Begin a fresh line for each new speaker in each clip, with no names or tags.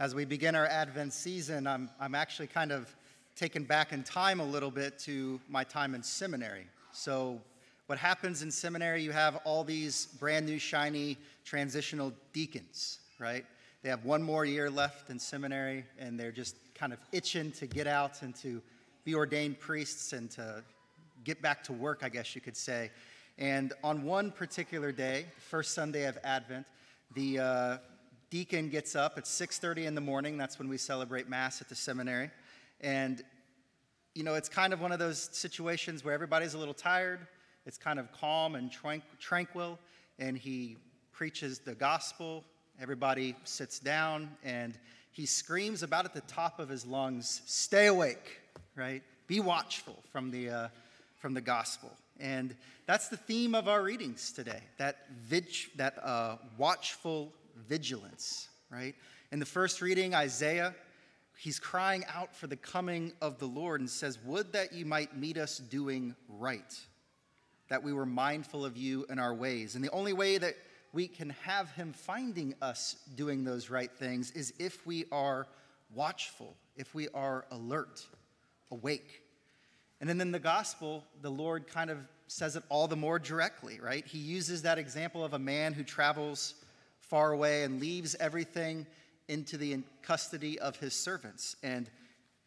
As we begin our Advent season, I'm actually kind of taken back in time a little bit to my time in seminary. So what happens in seminary, you have all these brand new, shiny, transitional deacons, right? They have one more year left in seminary, and they're just kind of itching to get out and to be ordained priests and to get back to work, I guess you could say. And on one particular day, first Sunday of Advent, the deacon gets up at 6:30 in the morning. That's when we celebrate Mass at the seminary. And, you know, it's kind of one of those situations where everybody's a little tired. It's kind of calm and tranquil. And he preaches the gospel. Everybody sits down. And he screams about at the top of his lungs, "Stay awake," right? Be watchful from the gospel. And that's the theme of our readings today, that watchful vigilance, right? In the first reading, Isaiah, he's crying out for the coming of the Lord and says, "Would that you might meet us doing right, that we were mindful of you in our ways." And the only way that we can have him finding us doing those right things is if we are watchful, if we are alert, awake. And then in the gospel, the Lord kind of says it all the more directly, right? He uses that example of a man who travels far away and leaves everything into the custody of his servants. And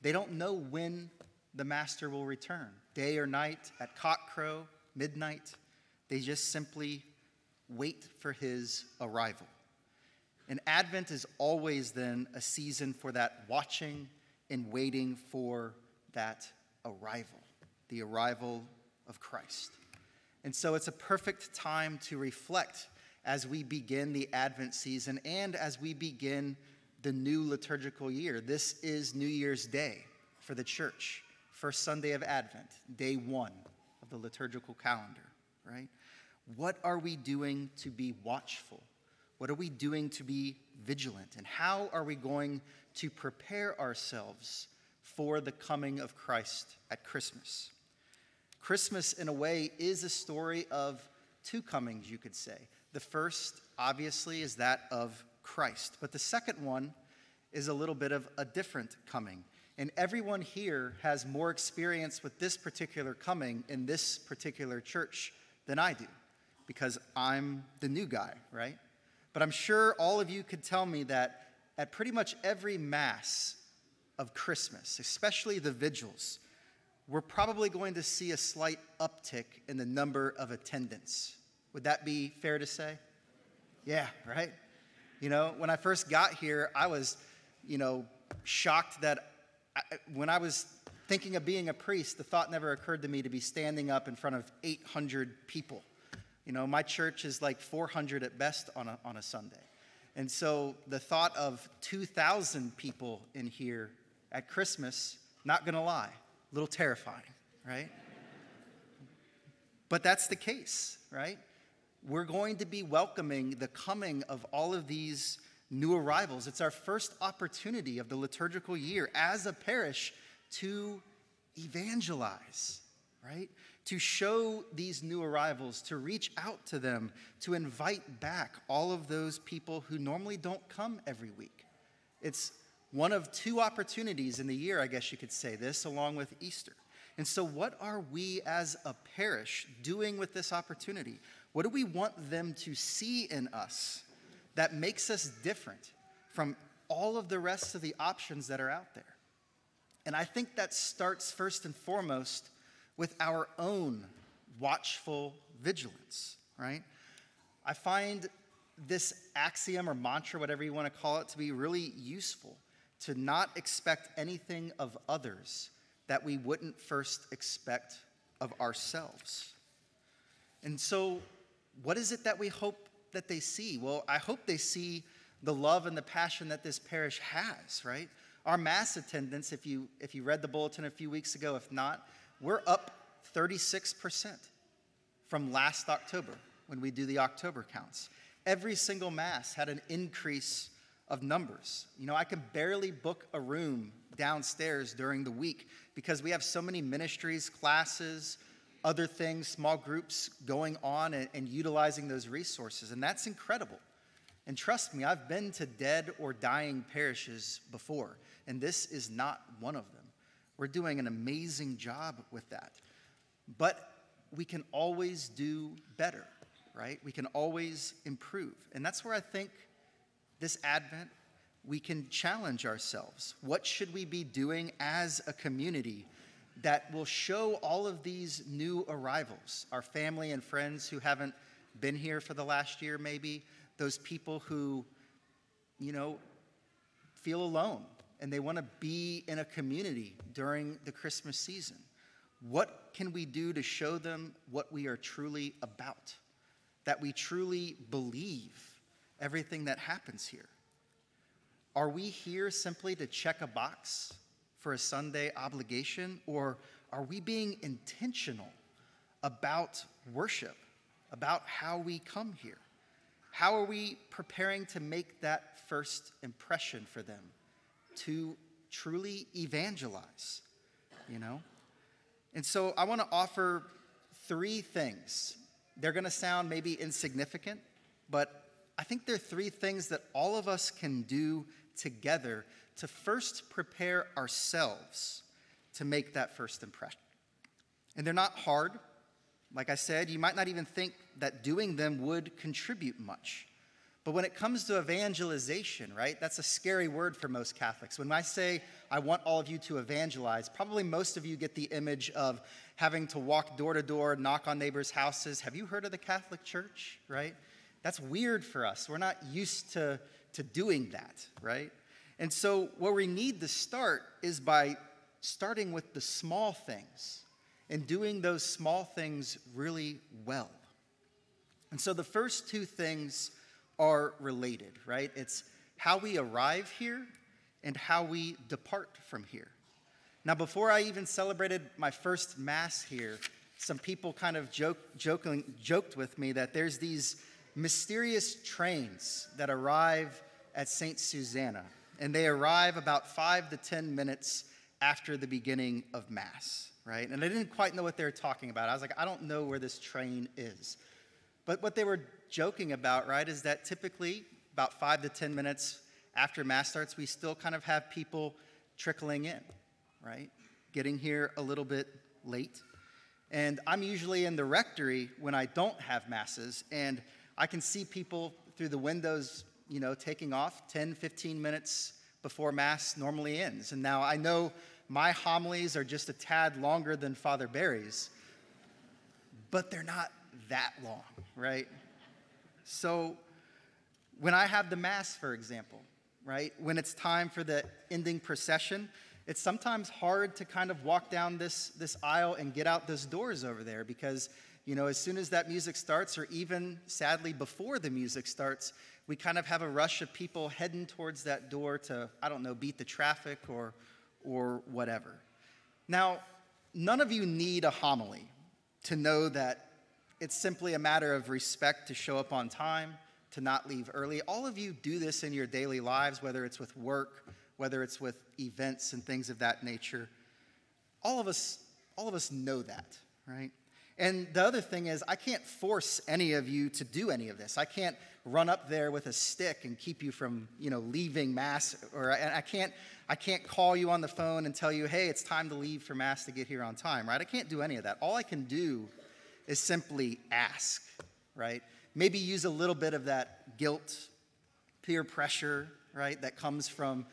they don't know when the master will return, day or night, at cockcrow, midnight. They just simply wait for his arrival. And Advent is always then a season for that watching and waiting for that arrival, the arrival of Christ. And so it's a perfect time to reflect as we begin the Advent season and as we begin the new liturgical year. This is New Year's Day for the church, first Sunday of Advent, day one of the liturgical calendar, right? What are we doing to be watchful? What are we doing to be vigilant? And how are we going to prepare ourselves for the coming of Christ at Christmas? Christmas, in a way, is a story of two comings, you could say. The first, obviously, is that of Christ. But the second one is a little bit of a different coming. And everyone here has more experience with this particular coming in this particular church than I do, because I'm the new guy, right? But I'm sure all of you could tell me that at pretty much every Mass of Christmas, especially the vigils, we're probably going to see a slight uptick in the number of attendants. Would that be fair to say? Yeah, right? You know, when I first got here, I was, shocked that when I was thinking of being a priest, the thought never occurred to me to be standing up in front of 800 people. You know, my church is like 400 at best on a Sunday. And so the thought of 2,000 people in here at Christmas, not going to lie, a little terrifying, right? But that's the case, right? We're going to be welcoming the coming of all of these new arrivals. It's our first opportunity of the liturgical year as a parish to evangelize, right? To show these new arrivals, to reach out to them, to invite back all of those people who normally don't come every week. It's one of two opportunities in the year, I guess you could say this, along with Easter. And so what are we as a parish doing with this opportunity? What do we want them to see in us that makes us different from all of the rest of the options that are out there? And I think that starts first and foremost with our own watchful vigilance, right? I find this axiom or mantra, whatever you want to call it, to be really useful, to not expect anything of others that we wouldn't first expect of ourselves. And so what is it that we hope that they see? Well, I hope they see the love and the passion that this parish has, right? Our Mass attendance, if you read the bulletin a few weeks ago, if not, we're up 36% from last October when we do the October counts. Every single Mass had an increase of numbers. You know, I can barely book a room downstairs during the week because we have so many ministries, classes, other things, small groups going on and utilizing those resources. And that's incredible. And trust me, I've been to dead or dying parishes before, and this is not one of them. We're doing an amazing job with that. But we can always do better, right? We can always improve. And that's where I think this Advent, we can challenge ourselves. What should we be doing as a community that will show all of these new arrivals, our family and friends who haven't been here for the last year maybe, those people who, feel alone and they want to be in a community during the Christmas season. What can we do to show them what we are truly about? That we truly believe everything that happens here? Are we here simply to check a box for a Sunday obligation, or are we being intentional about worship, about how we come here? How are we preparing to make that first impression for them, to truly evangelize, And so I want to offer 3 things. They're going to sound maybe insignificant, but I think there are 3 things that all of us can do together to first prepare ourselves to make that first impression. And they're not hard. Like I said, you might not even think that doing them would contribute much. But when it comes to evangelization, right, that's a scary word for most Catholics. When I say I want all of you to evangelize, probably most of you get the image of having to walk door to door, knock on neighbors' houses. Have you heard of the Catholic Church, right? That's weird for us. We're not used to doing that, right? And so where we need to start is by starting with the small things and doing those small things really well. And so the first 2 things are related, right? It's how we arrive here and how we depart from here. Now, before I even celebrated my first Mass here, some people kind of joked with me that there's these mysterious trains that arrive at St. Susanna, and they arrive about 5 to 10 minutes after the beginning of Mass, right? And I didn't quite know what they were talking about. I was like, I don't know where this train is. But what they were joking about, right, is that typically about 5 to 10 minutes after Mass starts, we still kind of have people trickling in, right? Getting here a little bit late. And I'm usually in the rectory when I don't have Masses, and I can see people through the windows, taking off 10, 15 minutes before Mass normally ends. And now I know my homilies are just a tad longer than Father Barry's, but they're not that long, right? So when I have the Mass, for example, right, when it's time for the ending procession, it's sometimes hard to kind of walk down this aisle and get out those doors over there because, as soon as that music starts, or even sadly before the music starts, we kind of have a rush of people heading towards that door to, beat the traffic or whatever. Now, none of you need a homily to know that it's simply a matter of respect to show up on time, to not leave early. All of you do this in your daily lives, whether it's with work, whether it's with events and things of that nature. All of us know that, right? And the other thing is, I can't force any of you to do any of this. I can't run up there with a stick and keep you from, leaving Mass, or I can't call you on the phone and tell you, hey, it's time to leave for Mass to get here on time, right? I can't do any of that. All I can do is simply ask, right? Maybe use a little bit of that guilt, peer pressure, right, that comes from,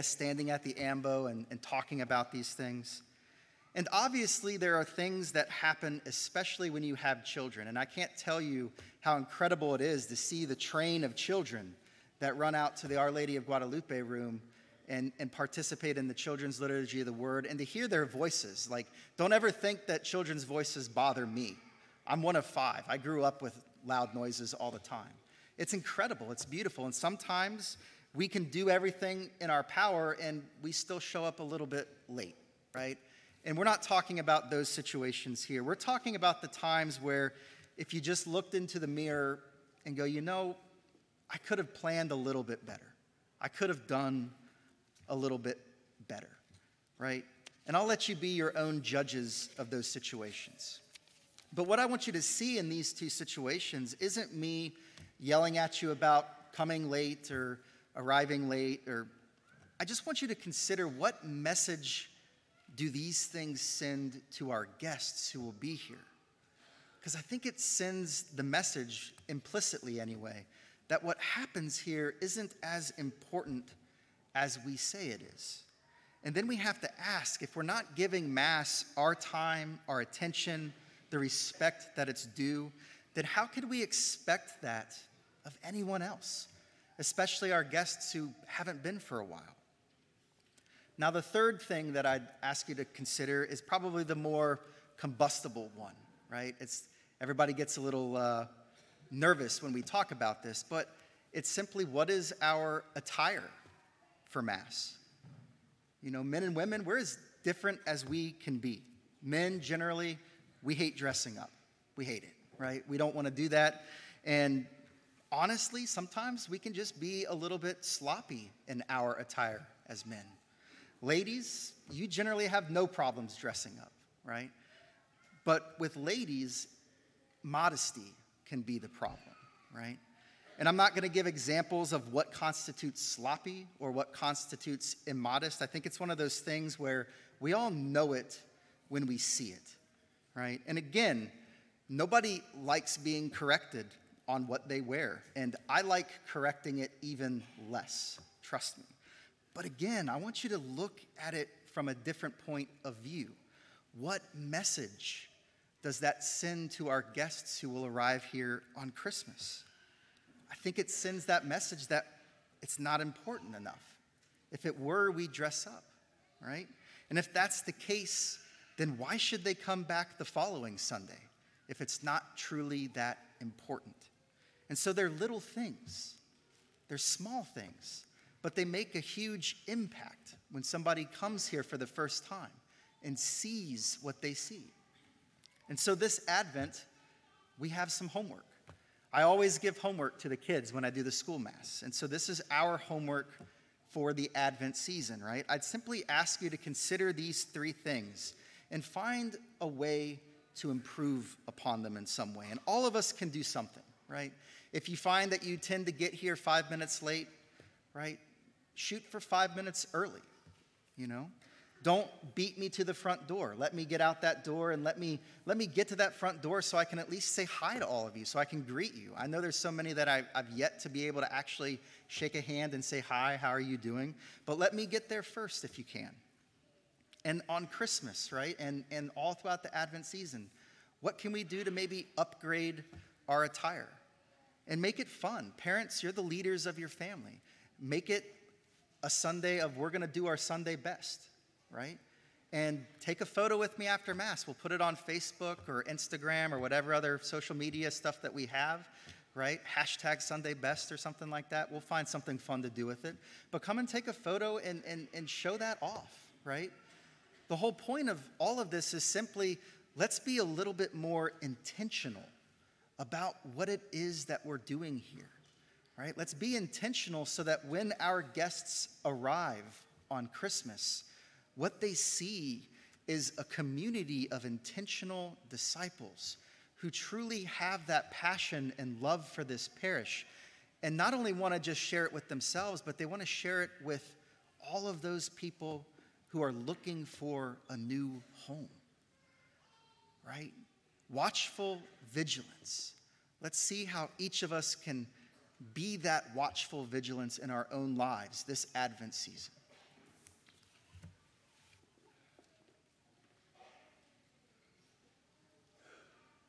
standing at the ambo and talking about these things. And obviously there are things that happen, especially when you have children. And I can't tell you how incredible it is to see the train of children that run out to the Our Lady of Guadalupe room and participate in the children's liturgy of the word, and to hear their voices. Like, don't ever think that children's voices bother me. I'm one of 5. I grew up with loud noises all the time. It's incredible. It's beautiful. And sometimes we can do everything in our power and we still show up a little bit late, right? And we're not talking about those situations here. We're talking about the times where if you just looked into the mirror and go, I could have planned a little bit better. I could have done a little bit better, right? And I'll let you be your own judges of those situations. But what I want you to see in these 2 situations isn't me yelling at you about coming late or arriving late, or I just want you to consider, what message do these things send to our guests who will be here? Because I think it sends the message, implicitly anyway, that what happens here isn't as important as we say it is. And then we have to ask, if we're not giving Mass our time, our attention, the respect that it's due, then how could we expect that of anyone else, especially our guests who haven't been for a while? Now, the third thing that I'd ask you to consider is probably the more combustible one, right? Everybody gets a little nervous when we talk about this, but it's simply, what is our attire for Mass? You know, men and women, we're as different as we can be. Men, generally, we hate dressing up. We hate it, right? We don't want to do that. And honestly, sometimes we can just be a little bit sloppy in our attire as men. Ladies, you generally have no problems dressing up, right? But with ladies, modesty can be the problem, right? And I'm not going to give examples of what constitutes sloppy or what constitutes immodest. I think it's one of those things where we all know it when we see it, right? And again, nobody likes being corrected on what they wear, and I like correcting it even less, trust me. But again, I want you to look at it from a different point of view. What message does that send to our guests who will arrive here on Christmas? I think it sends that message that it's not important enough. If it were, we'd dress up, right? And if that's the case, then why should they come back the following Sunday if it's not truly that important? And so they're little things. They're small things, but they make a huge impact when somebody comes here for the first time and sees what they see. And so this Advent, we have some homework. I always give homework to the kids when I do the school Mass. And so this is our homework for the Advent season, right? I'd simply ask you to consider these three things and find a way to improve upon them in some way. And all of us can do something, right? If you find that you tend to get here 5 minutes late, right, shoot for 5 minutes early, you know? Don't beat me to the front door. Let me get out that door and let me get to that front door so I can at least say hi to all of you, so I can greet you. I know there's so many that I've yet to be able to actually shake a hand and say, hi, how are you doing? But let me get there first if you can. And on Christmas, right, and all throughout the Advent season, what can we do to maybe upgrade our attire? And make it fun. Parents, you're the leaders of your family. Make it a Sunday of, we're going to do our Sunday best, right? And take a photo with me after Mass. We'll put it on Facebook or Instagram or whatever other social media stuff that we have, right? Hashtag Sunday Best or something like that. We'll find something fun to do with it. But come and take a photo and show that off, right? The whole point of all of this is simply, let's be a little bit more intentional about what it is that we're doing here, right? Let's be intentional so that when our guests arrive on Christmas, what they see is a community of intentional disciples who truly have that passion and love for this parish, and not only want to just share it with themselves, but they want to share it with all of those people who are looking for a new home, right? Watchful vigilance. Let's see how each of us can be that watchful vigilance in our own lives this Advent season.